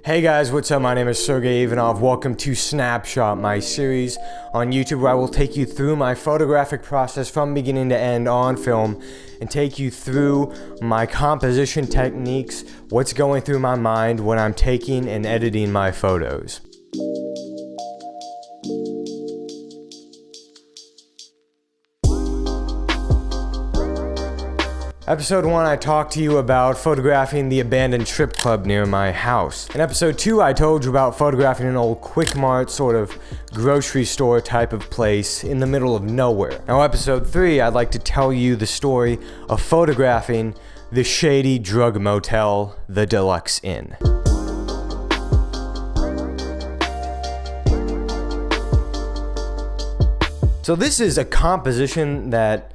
Hey guys, what's up? My name is SERGEY Ivanov. Welcome to Snapshot, my series on YouTube where I will take you through my photographic process from beginning to end on film and take you through my composition techniques, what's going through my mind when I'm taking and editing my photos. Episode 1, I talked to you about photographing the abandoned strip club near my house. In episode 2, I told you about photographing an old Quick Mart sort of grocery store type of place in the middle of nowhere. Now episode 3, I'd like to tell you the story of photographing the Shady drug motel, the DeLuxe Inn. So this is a composition that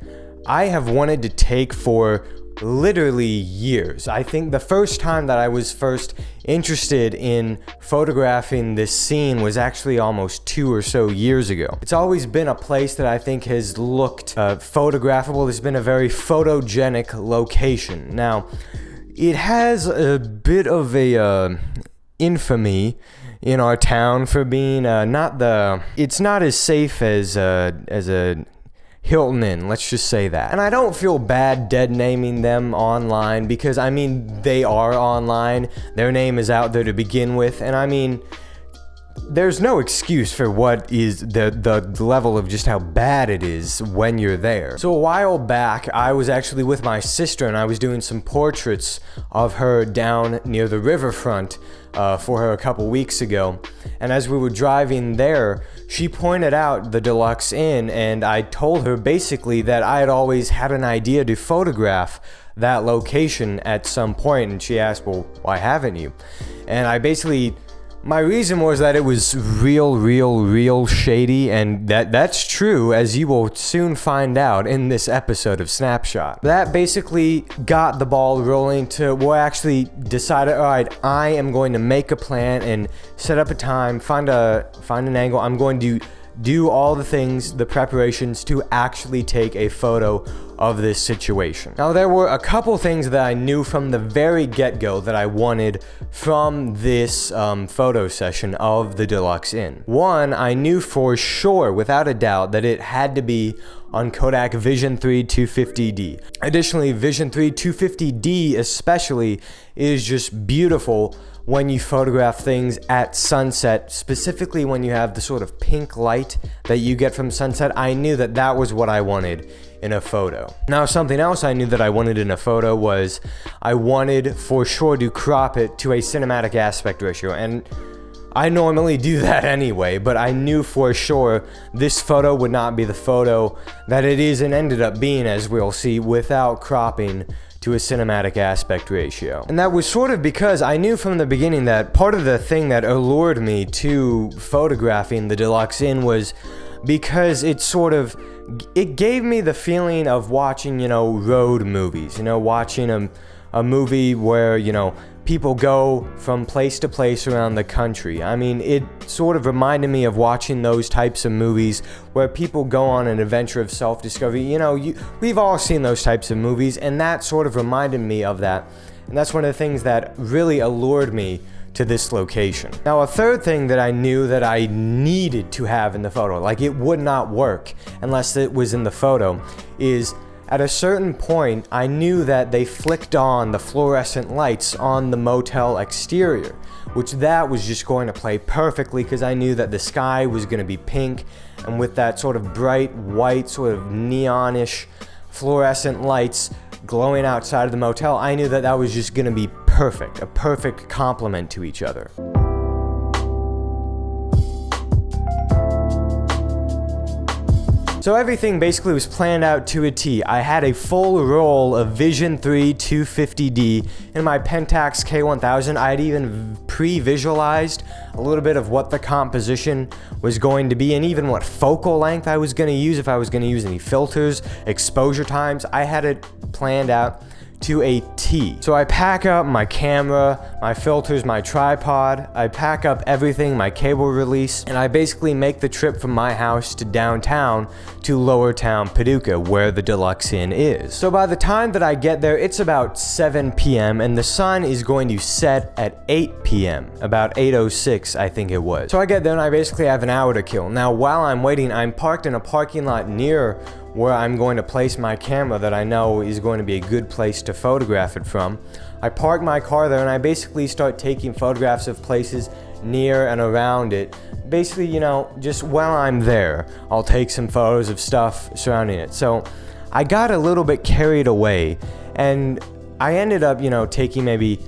I have wanted to take for literally years. I think the first time that I was first interested in photographing this scene was actually almost 2 or so years ago. It's always been a place that I think has looked photographable. It's been a very photogenic location. Now, it has a bit of a infamy in our town for being it's not as safe as a Hilton Inn, let's just say that. And I don't feel bad dead naming them online because, I mean, they are online. Their name is out there to begin with. And I mean, there's no excuse for what is the level of just how bad it is when you're there. So a while back, I was actually with my sister and I was doing some portraits of her down near the riverfront for her a couple weeks ago. And as we were driving there, she pointed out the DeLuxe Inn, and I told her basically that I had always had an idea to photograph that location at some point, and she asked, well, why haven't you? And I basically, my reason was that it was real shady, and that's true, as you will soon find out in this episode of Snapshot. That basically got the ball rolling to where I actually decided, all right, I am going to make a plan and set up a time, find an angle. I'm going to do all the things, the preparations to actually take a photo of this situation. Now, there were a couple things that I knew from the very get-go that I wanted from this photo session of the DeLuxe Inn. One, I knew for sure, without a doubt, that it had to be on Kodak Vision 3 250D. Additionally, Vision 3 250D especially is just beautiful when you photograph things at sunset, specifically when you have the sort of pink light that you get from sunset. I knew that that was what I wanted in a photo. Now, something else I knew that I wanted in a photo was I wanted for sure to crop it to a cinematic aspect ratio, and I normally do that anyway, but I knew for sure this photo would not be the photo that it is and ended up being, as we'll see, without cropping to a cinematic aspect ratio. And that was sort of because I knew from the beginning that part of the thing that allured me to photographing the DeLuxe Inn was because it gave me the feeling of watching, road movies, watching a movie where, people go from place to place around the country. I mean, it sort of reminded me of watching those types of movies where people go on an adventure of self-discovery. We've all seen those types of movies, and that sort of reminded me of that. And that's one of the things that really allured me to this location. Now, a third thing that I knew that I needed to have in the photo, like it would not work unless it was in the photo, is at a certain point, I knew that they flicked on the fluorescent lights on the motel exterior, which that was just going to play perfectly because I knew that the sky was going to be pink, and with that sort of bright white, sort of neonish fluorescent lights glowing outside of the motel, I knew that that was just going to be perfect, a perfect complement to each other. So everything basically was planned out to a T. I had a full roll of Vision 3 250D in my Pentax K1000. I had even pre-visualized a little bit of what the composition was going to be and even what focal length I was going to use, if I was going to use any filters, exposure times. I had it planned out to a T. So I pack up my camera, my filters, my tripod, I pack up everything, my cable release, and I basically make the trip from my house to downtown to Lower Town, Paducah, where the DeLuxe Inn is. So by the time that I get there, it's about 7 p.m. and the sun is going to set at 8 p.m. About 8:06, I think it was. So I get there and I basically have an hour to kill. Now, while I'm waiting, I'm parked in a parking lot near where I'm going to place my camera that I know is going to be a good place to photograph it from. I park my car there and I basically start taking photographs of places near and around it. Basically, you know, just while I'm there, I'll take some photos of stuff surrounding it. So I got a little bit carried away and I ended up, you know, taking maybe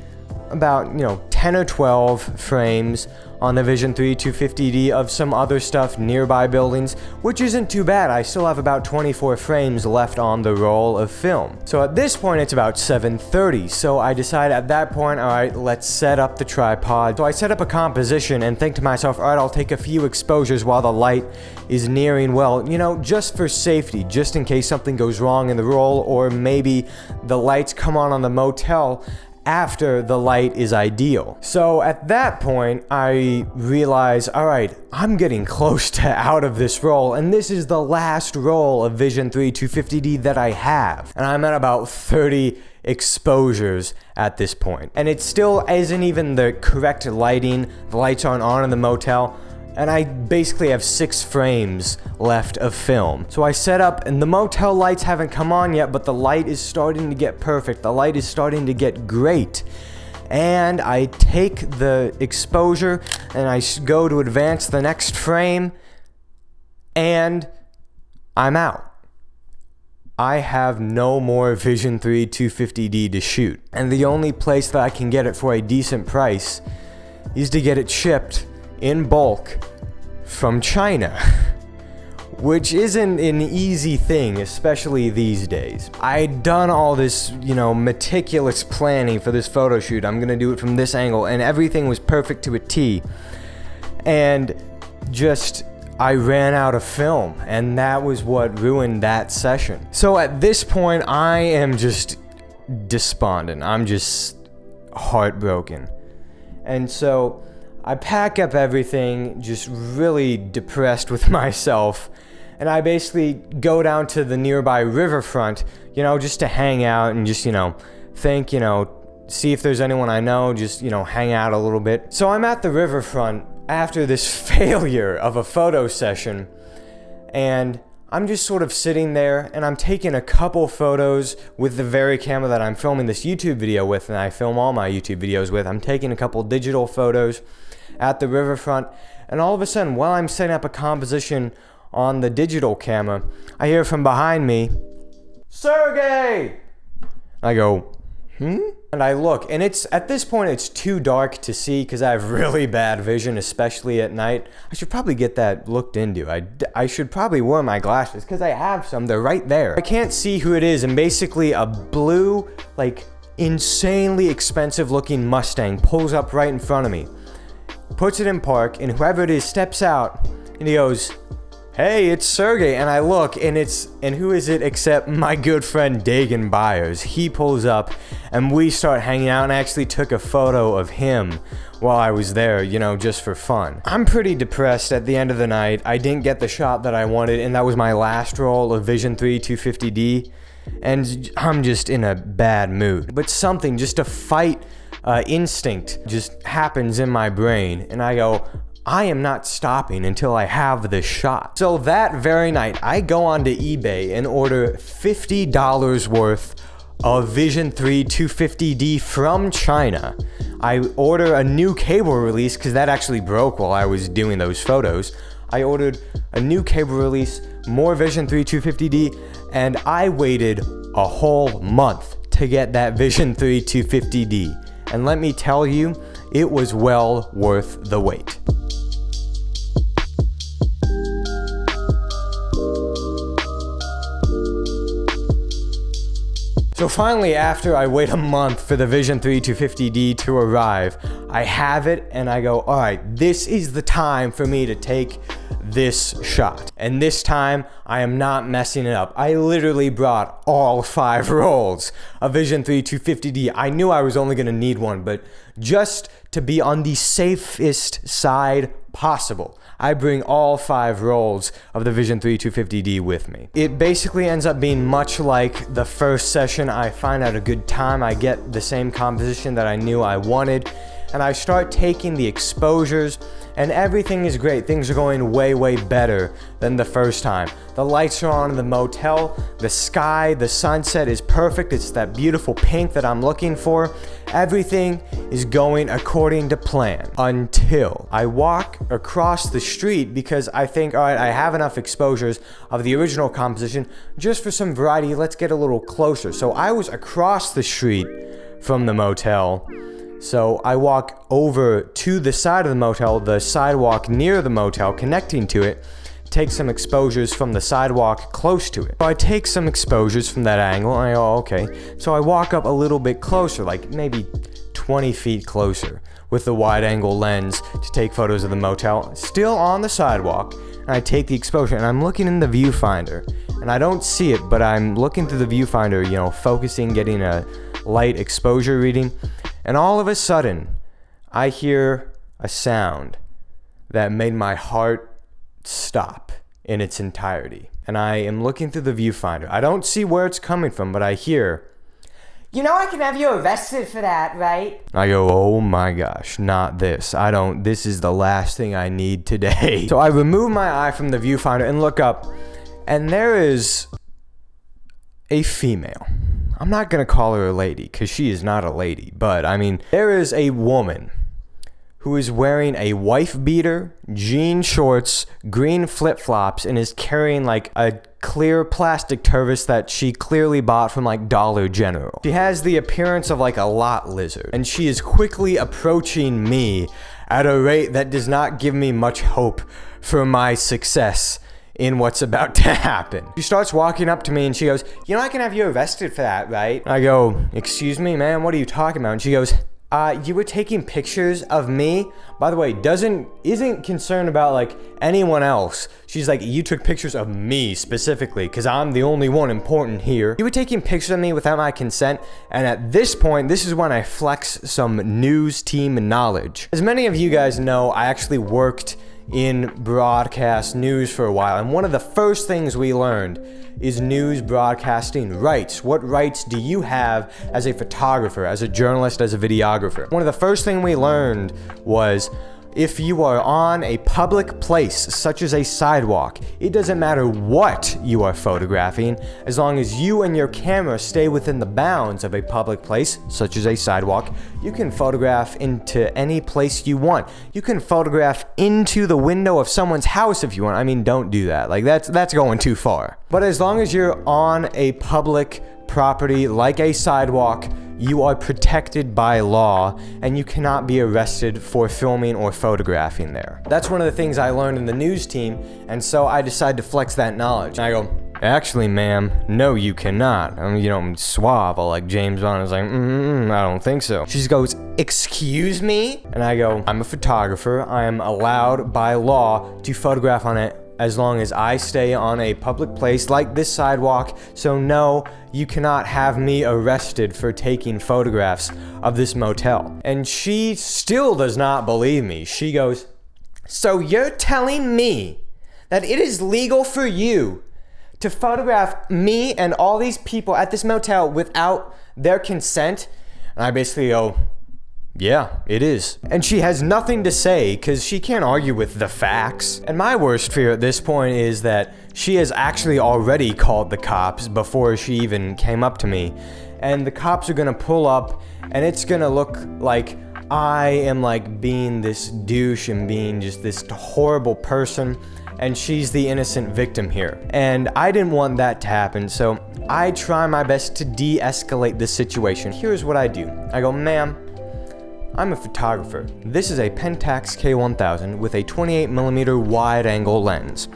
about, you know, 10 or 12 frames on the Vision 3 250D of some other stuff nearby buildings, which isn't too bad. I still have about 24 frames left on the roll of film. So at this point, it's about 7:30. So I decide at that point, all right, let's set up the tripod. So I set up a composition and think to myself, all right, I'll take a few exposures while the light is nearing well, you know, just for safety, just in case something goes wrong in the roll, or maybe the lights come on the motel after the light is ideal. So at that point, I realize, all right, I'm getting close to out of this roll, and this is the last roll of Vision 3 250D that I have. And I'm at about 30 exposures at this point. And it still isn't even the correct lighting. The lights aren't on in the motel. And I basically have 6 frames left of film. So I set up, and the motel lights haven't come on yet, but the light is starting to get perfect. The light is starting to get great. And I take the exposure, and I go to advance the next frame, and I'm out. I have no more Vision 3 250D to shoot. And the only place that I can get it for a decent price is to get it shipped in bulk from China, which isn't an easy thing, especially these days. I'd done all this, you know, meticulous planning for this photo shoot. I'm gonna do it from this angle, and everything was perfect to a T. And just, I ran out of film, and that was what ruined that session. So at this point, I am just despondent. I'm just heartbroken. And so I pack up everything, just really depressed with myself, and I basically go down to the nearby riverfront, you know, just to hang out and just, you know, think, you know, see if there's anyone I know, just, you know, hang out a little bit. So I'm at the riverfront after this failure of a photo session, and I'm just sort of sitting there, and I'm taking a couple photos with the very camera that I'm filming this YouTube video with, and I film all my YouTube videos with. I'm taking a couple digital photos at the riverfront, and all of a sudden, while I'm setting up a composition on the digital camera, I hear from behind me, "SERGEY!" I go, And I look, and it's, at this point, it's too dark to see because I have really bad vision, especially at night. I should probably get that looked into. I should probably wear my glasses because I have some. They're right there. I can't see who it is, and basically a blue, like, insanely expensive looking Mustang pulls up right in front of me, puts it in park, and whoever it is steps out, and he goes, "Hey, it's SERGEY." And I look, and who is it except my good friend Dagan Byers. He pulls up, and we start hanging out, and I actually took a photo of him while I was there, you know, just for fun. I'm pretty depressed at the end of the night. I didn't get the shot that I wanted, and that was my last roll of Vision 3 250D, and I'm just in a bad mood. But something, just a fight instinct just happens in my brain, and I go, I am not stopping until I have this shot. So that very night, I go onto eBay and order $50 worth of Vision 3 250D from China. I order a new cable release because that actually broke while I was doing those photos. I ordered a new cable release, more Vision 3 250D, and I waited a whole month to get that Vision 3 250D. And let me tell you, it was well worth the wait. So finally, after I wait a month for the Vision 3 250D to arrive, I have it, and I go, all right, this is the time for me to take this shot. And this time, I am not messing it up. I literally brought all 5 rolls of Vision 3 250D. I knew I was only gonna need one, but just to be on the safest side possible, I bring all 5 rolls of the Vision 3 250D with me. It basically ends up being much like the first session. I find out a good time, I get the same composition that I knew I wanted, and I start taking the exposures, and everything is great. Things are going way, way better than the first time. The lights are on in the motel, the sky, the sunset is perfect. It's that beautiful pink that I'm looking for. Everything is going according to plan until I walk across the street because I think, all right, I have enough exposures of the original composition. Just for some variety, let's get a little closer. So I was across the street from the motel. So I walk over to the side of the motel, the sidewalk near the motel, connecting to it, take some exposures from the sidewalk close to it. So I take some exposures from that angle, and I go, okay. So I walk up a little bit closer, like maybe 20 feet closer, with the wide angle lens to take photos of the motel, still on the sidewalk, and I take the exposure, and I'm looking in the viewfinder, and I don't see it, but I'm looking through the viewfinder, you know, focusing, getting a light exposure reading. And all of a sudden, I hear a sound that made my heart stop in its entirety. And I am looking through the viewfinder. I don't see where it's coming from, but I hear, "You know I can have you arrested for that, right?" I go, oh my gosh, not this. This is the last thing I need today. So I remove my eye from the viewfinder and look up, and there is a female. I'm not gonna call her a lady, because she is not a lady, but I mean, there is a woman who is wearing a wife beater, jean shorts, green flip-flops, and is carrying like a clear plastic turvis that she clearly bought from like Dollar General. She has the appearance of like a lot lizard, and she is quickly approaching me at a rate that does not give me much hope for my success in what's about to happen. She starts walking up to me and she goes, "You know I can have you arrested for that, right?" I go, "Excuse me, ma'am, what are you talking about?" And she goes, "You were taking pictures of me." By the way, isn't concerned about like anyone else. She's like, "You took pictures of me specifically, because I'm the only one important here. You were taking pictures of me without my consent." And at this point, this is when I flex some news team knowledge. As many of you guys know, I actually worked in broadcast news for a while, and one of the first things we learned is news broadcasting rights. What rights do you have as a photographer, as a journalist, as a videographer? One of the first things we learned was if you are on a public place, such as a sidewalk, it doesn't matter what you are photographing, as long as you and your camera stay within the bounds of a public place, such as a sidewalk, you can photograph into any place you want. You can photograph into the window of someone's house if you want. I mean, don't do that. Like, that's going too far. But as long as you're on a public property, like a sidewalk, you are protected by law, and you cannot be arrested for filming or photographing there. That's one of the things I learned in the news team, and so I decided to flex that knowledge. And I go, "Actually, ma'am, no, you cannot." I mean, you know, I'm suave, like James Bond is like, I don't think so. She goes, "Excuse me?" And I go, "I'm a photographer. I am allowed by law to photograph on it as long as I stay on a public place like this sidewalk, so no, you cannot have me arrested for taking photographs of this motel." And she still does not believe me. She goes, "So you're telling me that it is legal for you to photograph me and all these people at this motel without their consent?" And I basically go, "Yeah, it is." And she has nothing to say because she can't argue with the facts. And my worst fear at this point is that she has actually already called the cops before she even came up to me. And the cops are gonna pull up, and it's gonna look like I am like being this douche and being just this horrible person, and she's the innocent victim here. And I didn't want that to happen, so I try my best to de-escalate this situation. Here's what I do. I go, "Ma'am, I'm a photographer. This is a Pentax K1000 with a 28mm wide angle lens."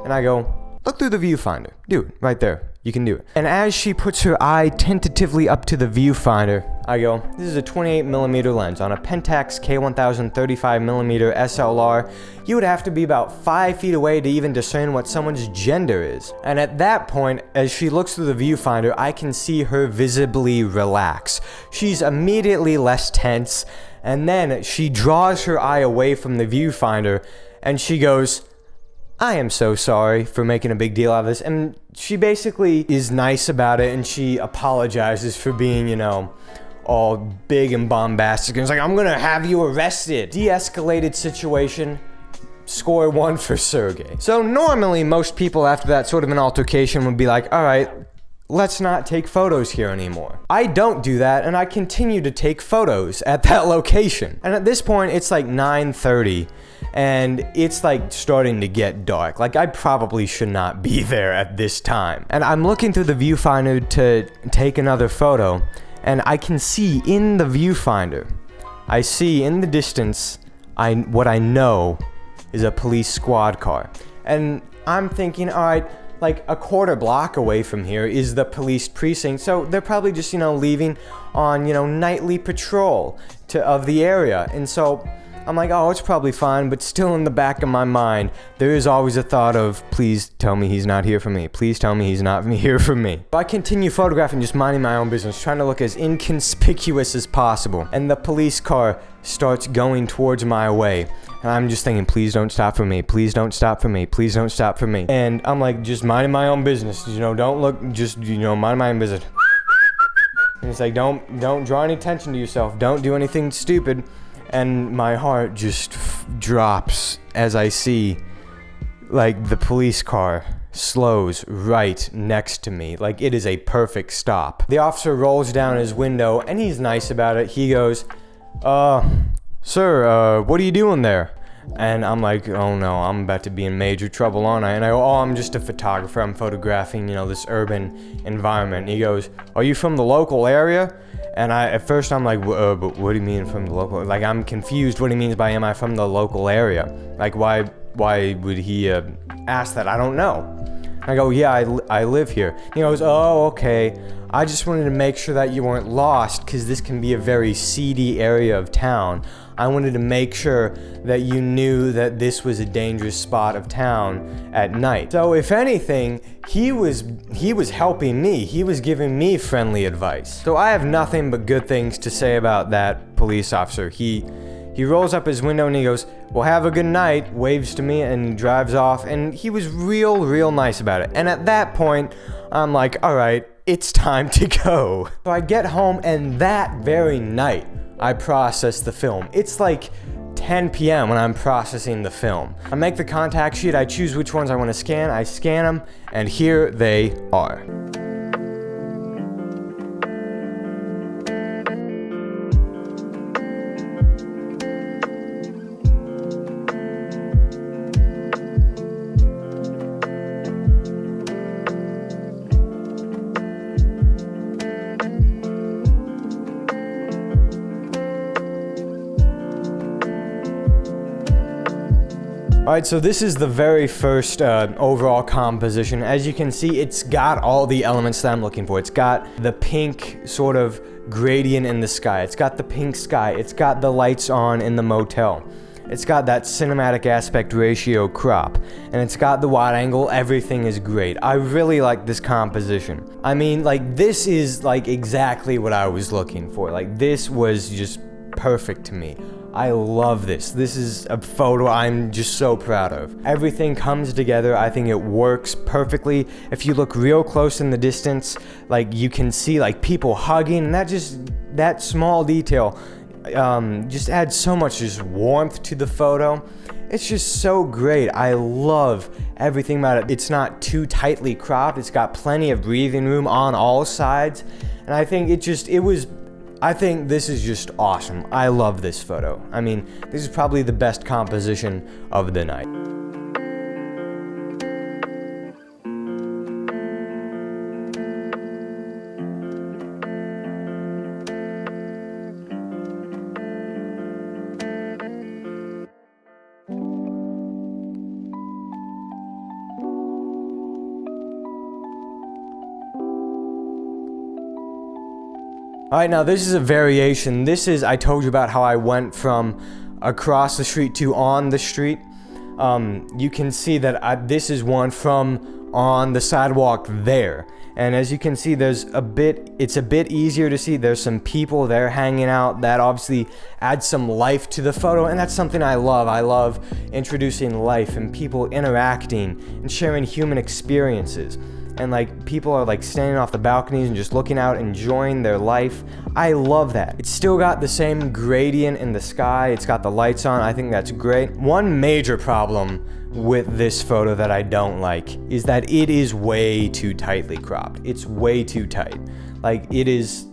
And I go, "Look through the viewfinder." Dude, right there. You can do it. And as she puts her eye tentatively up to the viewfinder, I go, this is a 28mm lens. On a Pentax K1000 35mm SLR, you would have to be about 5 feet away to even discern what someone's gender is. And at that point, as she looks through the viewfinder, I can see her visibly relax. She's immediately less tense, and then she draws her eye away from the viewfinder, and she goes, I am so sorry for making a big deal out of this. And she basically is nice about it, and she apologizes for being, you know, all big and bombastic. And it's like, I'm gonna have you arrested. De-escalated situation. Score 1 for Sergey. So normally most people after that sort of an altercation would be like, all right, let's not take photos here anymore. I don't do that, and I continue to take photos at that location. And at this point, it's like 9:30, and it's like starting to get dark. Like, I probably should not be there at this time. And I'm looking through the viewfinder to take another photo, and I can see in the viewfinder, I see in the distance, what I know is a police squad car. And I'm thinking, all right, like a quarter block away from here is the police precinct, so they're probably just, you know, leaving on, you know, nightly patrol of the area. And so I'm like, oh, it's probably fine, but still in the back of my mind, there is always a thought of, please tell me he's not here for me. Please tell me he's not here for me. But I continue photographing, just minding my own business, trying to look as inconspicuous as possible. And the police car starts going towards my way. And I'm just thinking, please don't stop for me. Please don't stop for me. Please don't stop for me. And I'm like, just minding my own business. You know, don't look, just, you know, mind my own business. And it's like, don't draw any attention to yourself. Don't do anything stupid. And my heart just drops as I see, like, the police car slows right next to me. Like, it is a perfect stop. The officer rolls down his window, and he's nice about it. He goes, sir, what are you doing there? And I'm like, oh no, I'm about to be in major trouble, aren't I? And I go, oh, I'm just a photographer. I'm photographing, you know, this urban environment. And he goes, are you from the local area? And at first I'm like, but what do you mean from the local? Like, I'm confused what he means by am I from the local area? Like, why would he ask that? I don't know. I go, yeah, I live here. He goes, oh, okay. I just wanted to make sure that you weren't lost, because this can be a very seedy area of town. I wanted to make sure that you knew that this was a dangerous spot of town at night. So if anything, he was helping me. He was giving me friendly advice. So I have nothing but good things to say about that police officer. He rolls up his window and he goes, well, have a good night, waves to me, and drives off. And he was real nice about it. And at that point, I'm like, all right, it's time to go. So I get home, and that very night, I process the film. It's like 10 p.m. when I'm processing the film. I make the contact sheet, I choose which ones I want to scan, I scan them, and here they are. Alright, so this is the very first overall composition. As you can see, it's got all the elements that I'm looking for. It's got the pink sort of gradient in the sky. It's got the pink sky. It's got the lights on in the motel. It's got that cinematic aspect ratio crop. And it's got the wide angle. Everything is great. I really like this composition. I mean, like, this is like exactly what I was looking for. Like, this was just perfect to me. I love this. This is a photo I'm just so proud of. Everything comes together. I think it works perfectly. If you look real close in the distance, like, you can see like people hugging, and that small detail just adds so much just warmth to the photo. It's just so great. I love everything about it. It's not too tightly cropped. It's got plenty of breathing room on all sides. And I think I think this is just awesome. I love this photo. I mean, this is probably the best composition of the night. Alright, now this is a variation. This is, I told you about how I went from across the street to on the street. You can see that this is one from on the sidewalk there. And as you can see, it's a bit easier to see. There's some people there hanging out. That obviously adds some life to the photo, and that's something I love. I love introducing life and people interacting and sharing human experiences. And like people are like standing off the balconies and just looking out, enjoying their life. I love that. It's still got the same gradient in the sky. It's got the lights on. I think that's great. One major problem with this photo that I don't like is that it is way too tightly cropped. It's way too tight. Like, it is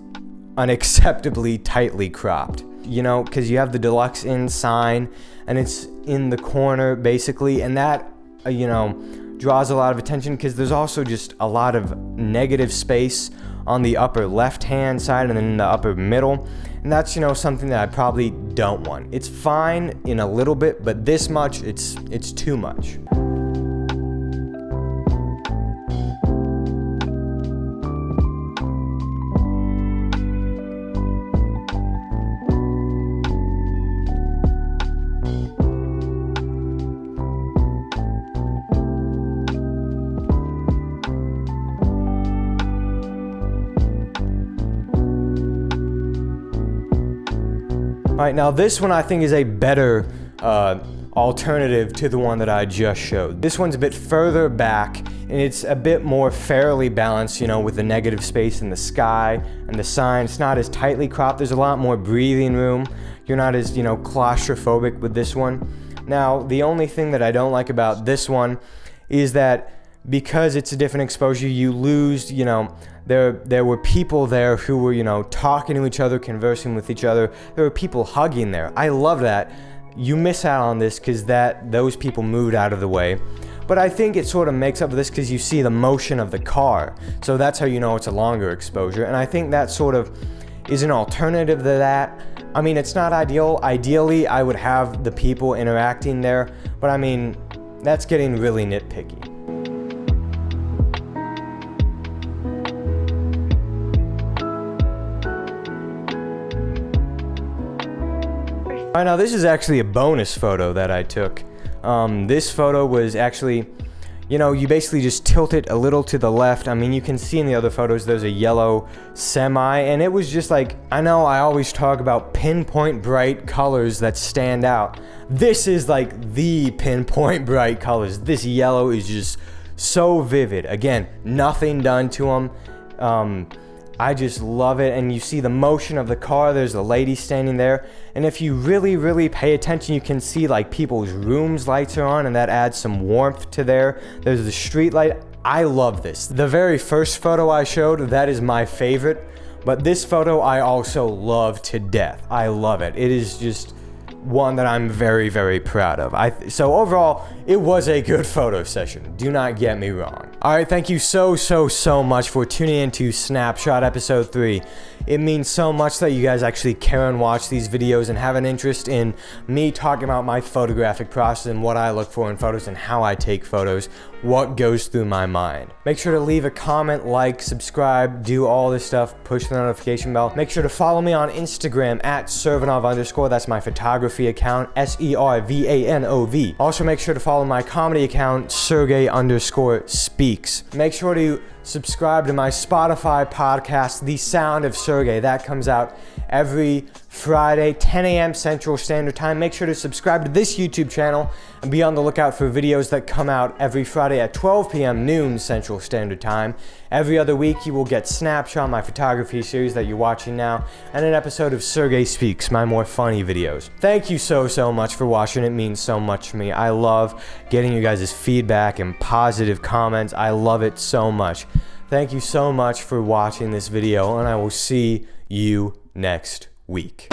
unacceptably tightly cropped. You know, because you have the DeLuxe Inn sign and it's in the corner basically, and that, you know, draws a lot of attention because there's also just a lot of negative space on the upper left hand side and then in the upper middle, and that's, you know, something that I probably don't want. It's fine in a little bit, but this much, it's too much. Alright, now this one I think is a better alternative to the one that I just showed. This one's a bit further back and it's a bit more fairly balanced, you know, with the negative space in the sky and the sign. It's not as tightly cropped. There's a lot more breathing room. You're not as, you know, claustrophobic with this one. Now, the only thing that I don't like about this one is that because it's a different exposure, you lose, you know, there were people there who were, you know, talking to each other, conversing with each other. There were people hugging there. I love that. You miss out on this because those people moved out of the way. But I think it sort of makes up for this because you see the motion of the car. So that's how you know it's a longer exposure. And I think that sort of is an alternative to that. I mean, it's not ideal. Ideally, I would have the people interacting there. But I mean, that's getting really nitpicky. Alright, now this is actually a bonus photo that I took. This photo was actually, you know, you basically just tilt it a little to the left. I mean, you can see in the other photos there's a yellow semi, and it was just like, I know I always talk about pinpoint bright colors that stand out. This is like the pinpoint bright colors. This yellow is just so vivid. Again, nothing done to them. I just love it, and you see the motion of the car. There's a lady standing there, and if you really pay attention, you can see like people's rooms lights are on, and that adds some warmth to there. There's the street light. I love this. The very first photo I showed, that is my favorite, but this photo I also love to death. I love it. It is just one that I'm very proud of. So overall, it was a good photo session. Do not get me wrong. Alright, thank you so much for tuning into Snapshot episode 3. It means so much that you guys actually care and watch these videos and have an interest in me talking about my photographic process and what I look for in photos and how I take photos, what goes through my mind. Make sure to leave a comment, like, subscribe, do all this stuff, push the notification bell. Make sure to follow me on Instagram at @Servanov_. That's my photography account, SERVANOV. Also make sure to follow my comedy account, SERGEY_speaks. Make sure to subscribe to my Spotify podcast, The Sound of Sergey. That comes out every Friday, 10 a.m. Central Standard Time. Make sure to subscribe to this YouTube channel and be on the lookout for videos that come out every Friday at 12 p.m. noon Central Standard Time. Every other week, you will get Snapshot, my photography series that you're watching now, and an episode of Sergey Speaks, my more funny videos. Thank you so much for watching. It means so much to me. I love getting you guys' feedback and positive comments. I love it so much. Thank you so much for watching this video, and I will see you next week.